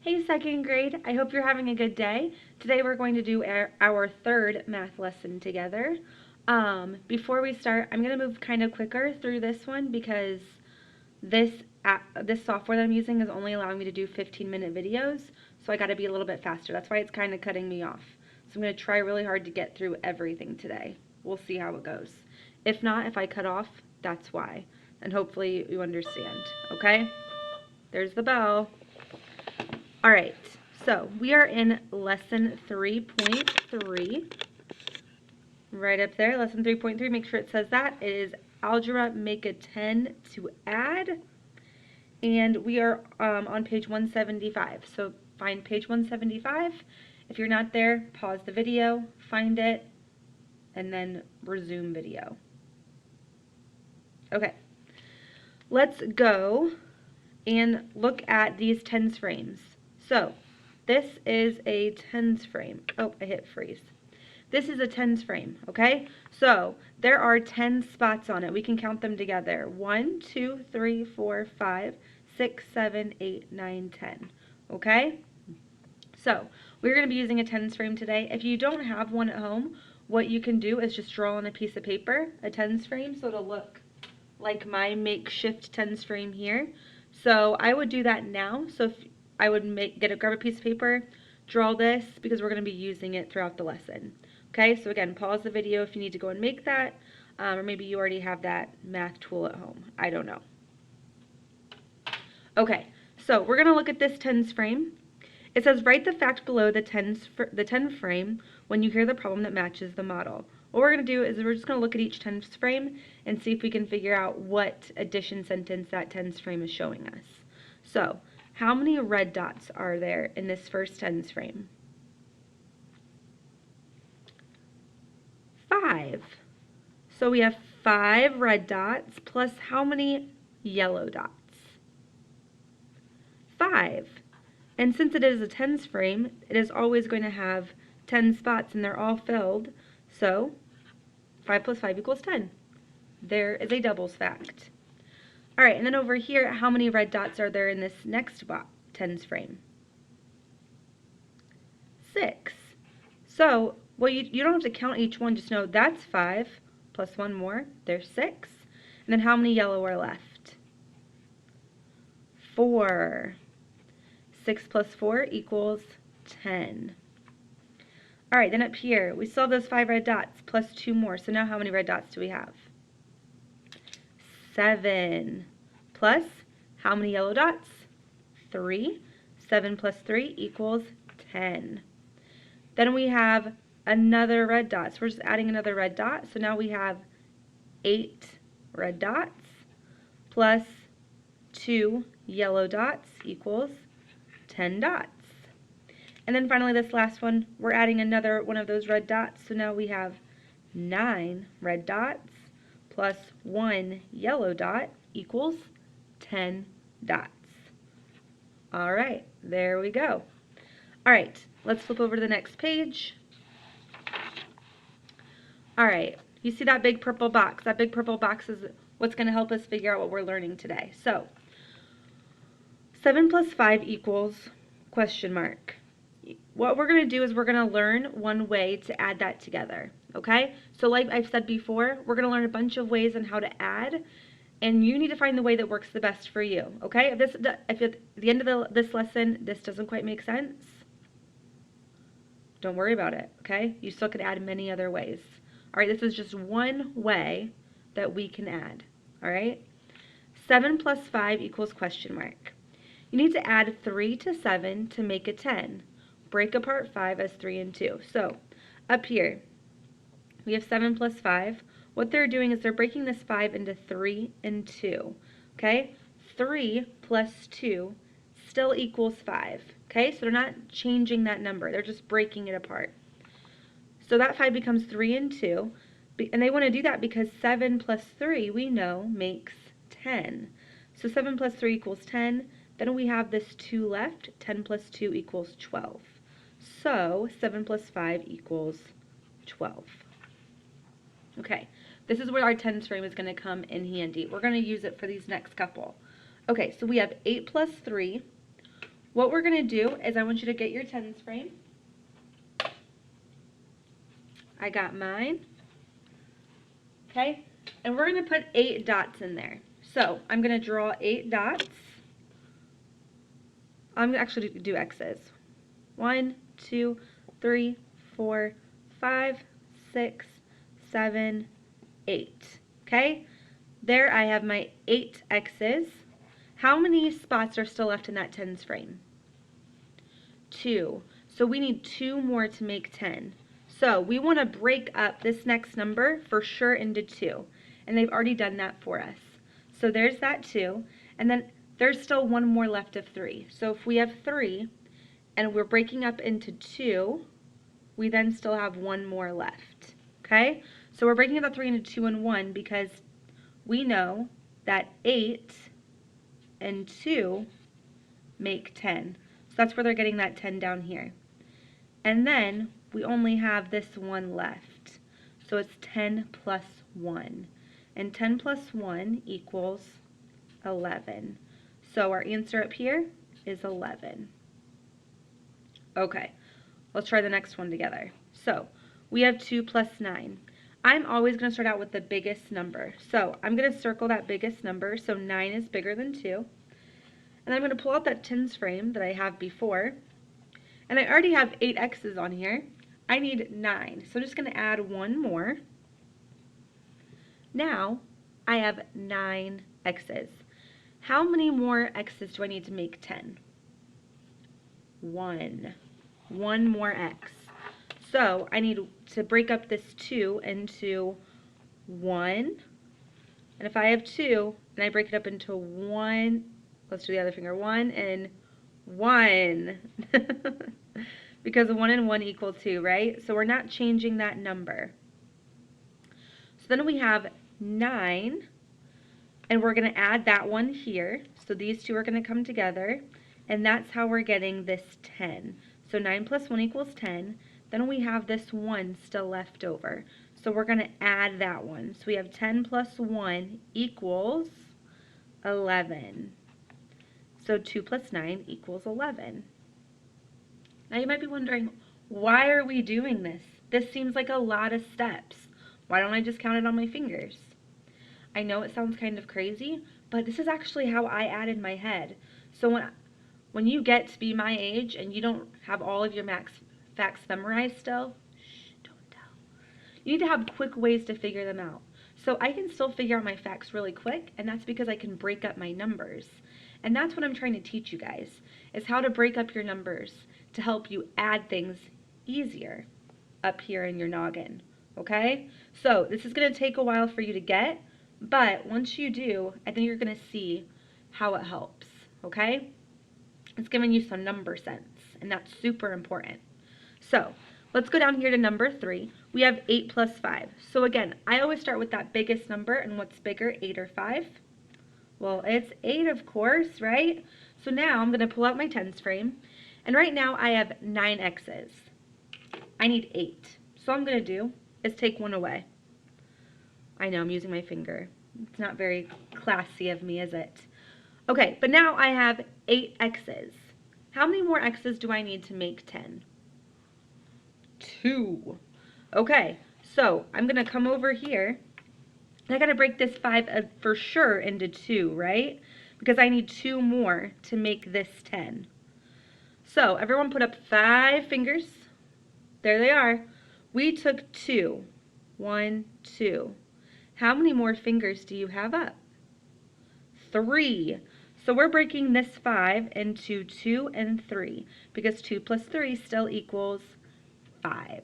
Hey second grade, I hope you're having a good day. Today we're going to do our third math lesson together. Before we start, I'm going to move kind of quicker through this one because this software that I'm using is only allowing me to do 15-minute videos, so I got to be a little bit faster. That's why it's kind of cutting me off. So I'm going to try really hard to get through everything today. We'll see how it goes. If not, if I cut off, that's why. And hopefully you understand, okay? There's the bell. All right, so we are in lesson 3.3, right up there, lesson 3.3, make sure it says that. It is algebra, make a 10 to add, and we are on page 175. So find page 175. If you're not there, pause the video, find it, and then resume video. Okay, let's go and look at these tens frames. So this is a tens frame. Oh, I hit freeze. This is a tens frame, okay? So there are 10 spots on it. We can count them together. 1, 2, 3, 4, 5, 6, 7, 8, 9, 10. Okay? So we're going to be using a tens frame today. If you don't have one at home, what you can do is just draw on a piece of paper a tens frame so it'll look like my makeshift tens frame here. So I would do that now. So if I would grab a piece of paper, draw this because we're going to be using it throughout the lesson. Okay, so again, pause the video if you need to go and make that, or maybe you already have that math tool at home. I don't know. Okay, so we're going to look at this tens frame. It says write the fact below the 10 frame when you hear the problem that matches the model. What we're going to do is we're just going to look at each tens frame and see if we can figure out what addition sentence that tens frame is showing us. So, how many red dots are there in this first tens frame? 5. So we have 5 red dots plus how many yellow dots? 5. And since it is a tens frame, it is always going to have 10 spots and they're all filled. So 5 plus 5 equals 10. There is a doubles fact. All right, and then over here, how many red dots are there in this next tens frame? 6. So, well, you don't have to count each one, just know that's 5 plus 1 more, there's 6. And then how many yellow are left? 4. 6 plus 4 equals 10. All right, then up here, we still have those 5 red dots plus 2 more. So now how many red dots do we have? 7. Plus how many yellow dots? 3. 7 plus 3 equals 10. Then we have another red dot. So we're just adding another red dot. So now we have 8 red dots plus 2 yellow dots equals 10 dots. And then finally this last one, we're adding another one of those red dots. So now we have 9 red dots plus 1 yellow dot equals 10 dots. All right, there we go. All right, let's flip over to the next page. All right, you see that big purple box? That big purple box is what's going to help us figure out what we're learning today. So 7 plus 5 equals question mark. What we're going to do is we're going to learn one way to add that together, okay? So like I've said before, we're going to learn a bunch of ways on how to add, and you need to find the way that works the best for you, okay? If at the end of this lesson, this doesn't quite make sense, don't worry about it, okay? You still could add many other ways. All right, this is just one way that we can add, all right? 7 plus 5 equals question mark. You need to add 3 to 7 to make a 10. Break apart 5 as 3 and 2. So up here, we have 7 plus 5. What they're doing is they're breaking this 5 into 3 and 2. Okay? 3 plus 2 still equals 5. Okay? So they're not changing that number. They're just breaking it apart. So that 5 becomes 3 and 2. And they want to do that because 7 plus 3, we know, makes 10. So 7 plus 3 equals 10. Then we have this 2 left. 10 plus 2 equals 12. So 7 plus 5 equals 12. Okay, this is where our tens frame is going to come in handy. We're going to use it for these next couple. Okay, so we have 8 plus 3, What we're going to do is I want you to get your tens frame. I got mine. Okay, and we're going to put 8 dots in there. So I'm going to draw 8 dots. I'm going to actually do X's. 1, 2, 3, 4, 5, 6, 7, 8. Okay, there I have my 8 X's. How many spots are still left in that tens frame? 2. So we need 2 more to make 10. So we want to break up this next number for sure into 2. And they've already done that for us. So there's that 2. And then there's still 1 more left of 3. So if we have 3 and we're breaking up into 2, we then still have 1 more left. Okay? So we're breaking up that 3 into 2 and 1 because we know that 8 and 2 make 10. So that's where they're getting that 10 down here. And then we only have this 1 left. So it's 10 plus 1. And 10 plus 1 equals 11. So our answer up here is 11. Okay, let's try the next one together. So we have 2 plus 9. I'm always going to start out with the biggest number. So I'm going to circle that biggest number. So 9 is bigger than 2. And I'm going to pull out that tens frame that I have before. And I already have 8 X's on here. I need 9. So I'm just going to add 1 more. Now I have 9 X's. How many more X's do I need to make 10? 1. 1 more X. So I need to break up this 2 into 1. And if I have 2 and I break it up into 1, let's do the other finger, 1 and 1. Because 1 and 1 equal 2, right? So we're not changing that number. So then we have 9, and we're going to add that one here. So these two are going to come together, and that's how we're getting this 10. So 9 plus 1 equals 10. Then we have this 1 still left over. So we're going to add that one. So we have 10 plus 1 equals 11. So 2 plus 9 equals 11. Now you might be wondering, why are we doing this? This seems like a lot of steps. Why don't I just count it on my fingers? I know it sounds kind of crazy, but this is actually how I add in my head. So when you get to be my age and you don't have all of your facts memorized still, don't tell. You need to have quick ways to figure them out. So I can still figure out my facts really quick, and that's because I can break up my numbers. And that's what I'm trying to teach you guys, is how to break up your numbers to help you add things easier up here in your noggin, okay? So this is going to take a while for you to get, but once you do, I think you're going to see how it helps, okay? It's giving you some number sense, and that's super important. So let's go down here to number 3. We have 8 plus 5. So again, I always start with that biggest number, and what's bigger, 8 or 5? Well, it's 8, of course, right? So now I'm going to pull out my tens frame, and right now I have 9 X's. I need 8. So all I'm going to do is take 1 away. I know, I'm using my finger. It's not very classy of me, is it? Okay, but now I have 8 X's. How many more X's do I need to make 10? 2. Okay, so I'm going to come over here. I got to break this 5 for sure into 2, right? Because I need 2 more to make this 10. So everyone put up 5 fingers. There they are. We took 2. 1, 2. How many more fingers do you have up? 3. So we're breaking this 5 into 2 and 3 because 2 plus 3 still equals 5.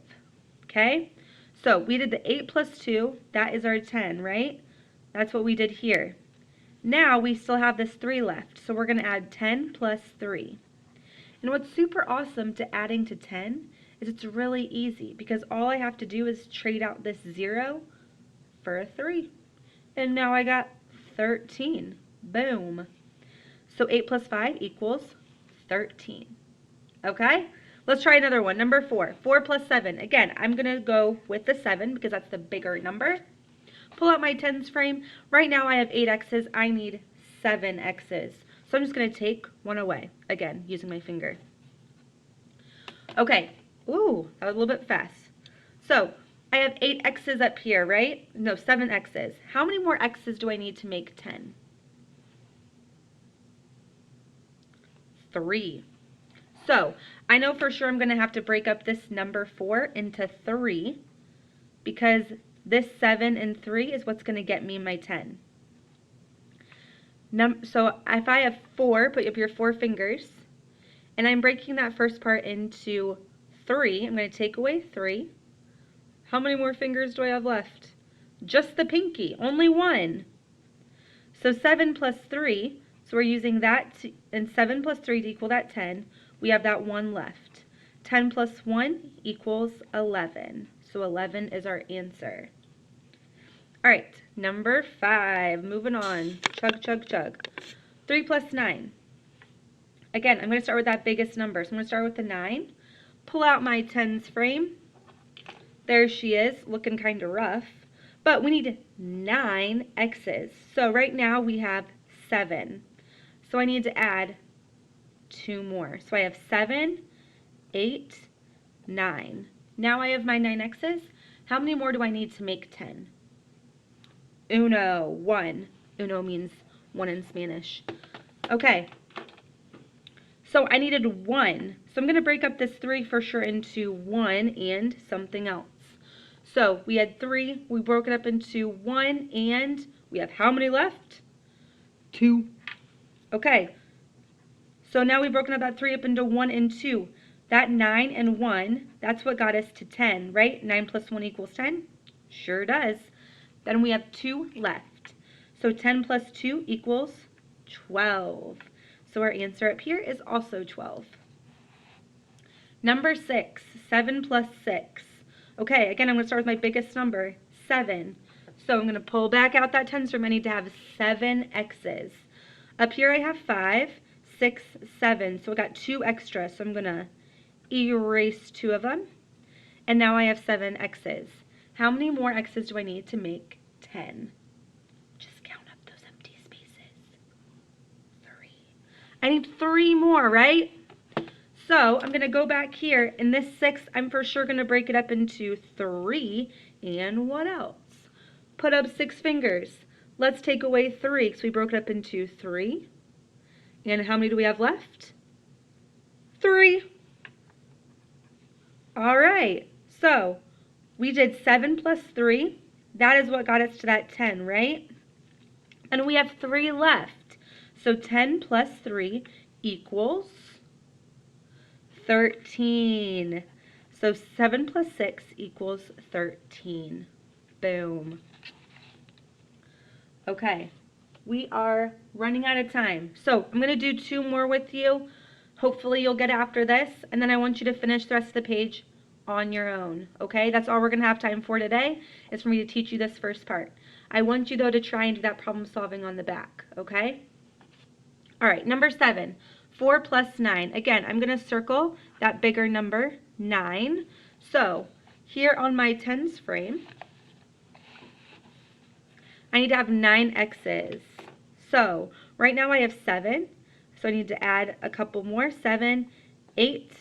Okay? So we did the 8 plus 2. That is our 10, right? That's what we did here. Now we still have this 3 left. So we're going to add 10 plus 3. And what's super awesome to adding to 10 is it's really easy because all I have to do is trade out this 0 for a 3. And now I got 13. Boom. So 8 plus 5 equals 13. Okay? Let's try another one. Number 4. 4 plus 7. Again, I'm going to go with the 7 because that's the bigger number. Pull out my tens frame. Right now I have 8 X's. I need 7 X's. So I'm just going to take 1 away, again, using my finger. Okay, ooh, that was a little bit fast. So I have 8 x's up here, right? No, 7 x's. How many more x's do I need to make 10? 3. So I know for sure I'm going to have to break up this number 4 into 3 because this 7 and 3 is what's going to get me my 10. So if I have 4, put up your 4 fingers, and I'm breaking that first part into 3, I'm going to take away 3. How many more fingers do I have left? Just the pinky, only 1. So 7 plus 3, so we're using that, and 7 plus 3 to equal that 10. We have that 1 left. 10 plus 1 equals 11. So 11 is our answer. All right, number 5, moving on. Chug, chug, chug. 3 plus 9. Again, I'm going to start with that biggest number. So I'm going to start with the 9. Pull out my tens frame. There she is, looking kind of rough. But we need 9 x's. So right now we have 7. So I need to add 2 more. So I have 7, 8, 9. Now I have my 9 x's. How many more do I need to make 10? Uno, 1. Uno means 1 in Spanish. Okay. So I needed 1. So I'm going to break up this 3 for sure into 1 and something else. So we had 3. We broke it up into 1 and we have how many left? 2. Okay. So now we've broken up that 3 up into 1 and 2. That 9 and 1, that's what got us to 10, right? 9 plus 1 equals 10? Sure does. Then we have 2 left. So 10 plus 2 equals 12. So our answer up here is also 12. Number 6, 7 plus 6. Okay, again, I'm going to start with my biggest number, 7. So I'm going to pull back out that tens frame. I need to have 7 x's. Up here I have 5, 6, 7. So I got 2 extra. So I'm going to erase 2 of them. And now I have 7 x's. How many more x's do I need to make 10? Just count up those empty spaces. 3. I need 3 more, right? So I'm going to go back here, and this 6, I'm for sure going to break it up into 3, and what else? Put up 6 fingers. Let's take away 3, because we broke it up into 3. And how many do we have left? 3. All right, so we did 7 plus 3. That is what got us to that 10, right? And we have 3 left. So 10 plus 3 equals 13. So 7 plus 6 equals 13. Boom. Okay, we are running out of time. So I'm going to do 2 more with you. Hopefully you'll get after this. And then I want you to finish the rest of the page on your own. Okay, that's all we're going to have time for today, is for me to teach you this first part. I want you, though, to try and do that problem solving on the back. Okay? All right, number 7. 4 plus 9. Again, I'm going to circle that bigger number, 9. So here on my tens frame, I need to have 9 x's. So right now I have 7. So I need to add a couple more. 7, 8,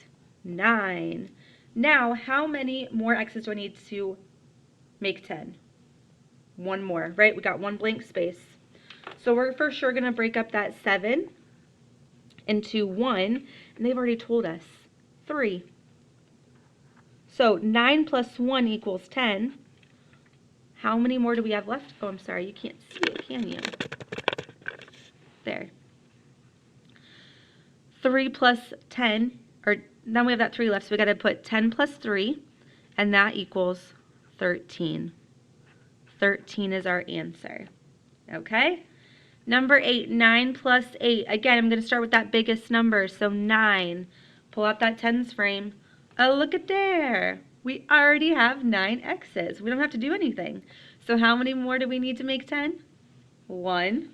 9. Now, how many more x's do I need to make 10? 1 more, right? We got 1 blank space. So we're for sure going to break up that 7 into 1, and they've already told us 3. So 9 plus 1 equals 10. How many more do we have left? Oh, I'm sorry, you can't see it, can you? There. 3 plus 10, or then we have that 3 left, so we got to put 10 plus 3, and that equals 13. 13 is our answer. Okay? Number 8, 9 plus 8. Again, I'm going to start with that biggest number, so 9. Pull out that tens frame. Oh, look at there. We already have 9 x's. We don't have to do anything. So how many more do we need to make 10? 1.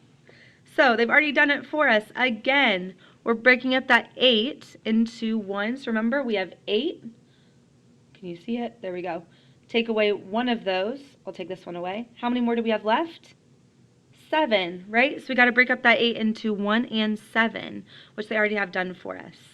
So they've already done it for us. Again, we're breaking up that 8 into 1. So remember, we have 8. Can you see it? There we go. Take away one of those. I'll take this one away. How many more do we have left? 7, right? So we got to break up that 8 into 1 and 7, which they already have done for us.